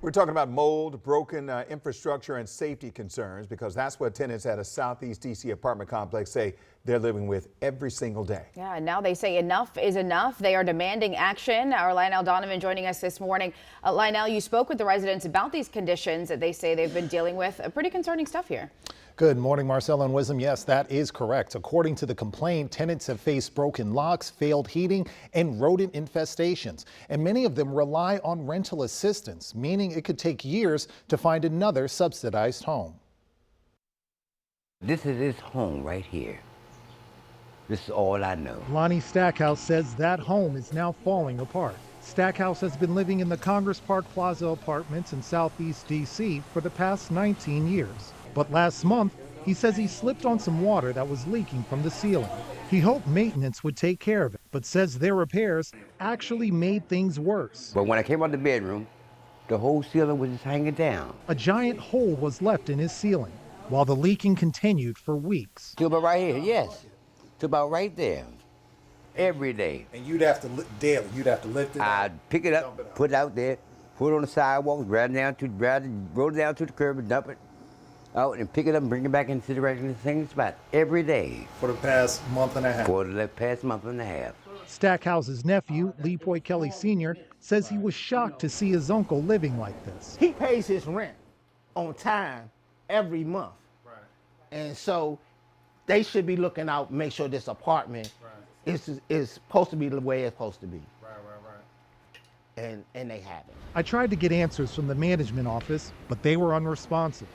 We're talking about mold, broken infrastructure, and safety concerns because that's what tenants at a Southeast D.C. apartment complex say they're living with every single day. Yeah, and now they say enough is enough. They are demanding action. Our Lionel Donovan joining us this morning. Lionel, you spoke with the residents about these conditions that they say they've been dealing with. Pretty concerning stuff here. Good morning, Marcella and Wisdom. Yes, that is correct. According to the complaint, tenants have faced broken locks, failed heating, and rodent infestations. And many of them rely on rental assistance, meaning it could take years to find another subsidized home. This is his home right here. This is all I know. Lonnie Stackhouse says that home is now falling apart. Stackhouse has been living in the Congress Park Plaza Apartments in Southeast D.C. for the past 19 years. But last month, he says he slipped on some water that was leaking from the ceiling. He hoped maintenance would take care of it, but says their repairs actually made things worse. But when I came out of the bedroom, the whole ceiling was just hanging down. A giant hole was left in his ceiling, while the leaking continued for weeks. To about right here, yes. To about right there. Every day. And you'd have to daily, you'd have to lift it. I'd pick it up, put it out there, put it on the sidewalk, roll it down to the curb and dump it out and pick it up and bring it back into the regular same spot every day. For the past month and a half. For the past month and a half. Stackhouse's nephew, Leopold Kelly Sr., says he was shocked to see his uncle living like this. He pays his rent on time every month. Right. And so they should be looking out, make sure this apartment is supposed to be the way it's supposed to be. Right. And they haven't. I tried to get answers from the management office, but they were unresponsive.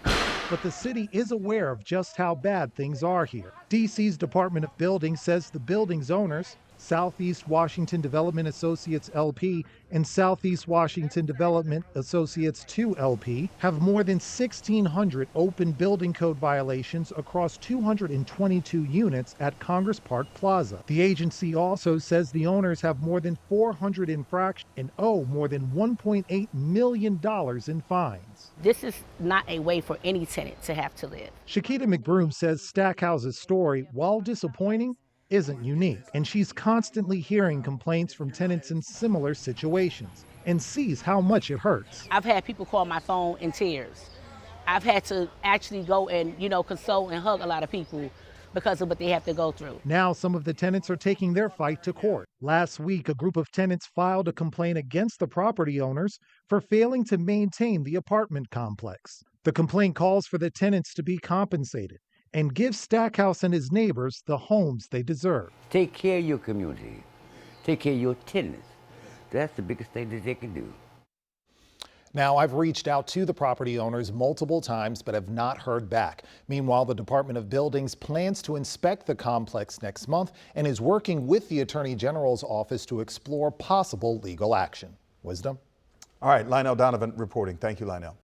But the city is aware of just how bad things are here. DC's Department of Building says the building's owners, Southeast Washington Development Associates LP and Southeast Washington Development Associates 2 LP, have more than 1,600 open building code violations across 222 units at Congress Park Plaza. The agency also says the owners have more than 400 infractions and owe more than $1.8 million in fines. This is not a way for any tenant to have to live. Shakita McBroom says Stackhouse's story, while disappointing, isn't unique, and she's constantly hearing complaints from tenants in similar situations and sees how much it hurts. I've had people call my phone in tears. I've had to actually go and, console and hug a lot of people because of what they have to go through. Now some of the tenants are taking their fight to court. Last week, a group of tenants filed a complaint against the property owners for failing to maintain the apartment complex. The complaint calls for the tenants to be compensated and give Stackhouse and his neighbors the homes they deserve. Take care of your community. Take care of your tenants. That's the biggest thing that they can do. Now, I've reached out to the property owners multiple times, but have not heard back. Meanwhile, the Department of Buildings plans to inspect the complex next month and is working with the Attorney General's office to explore possible legal action. Wisdom? All right, Lionel Donovan reporting. Thank you, Lionel.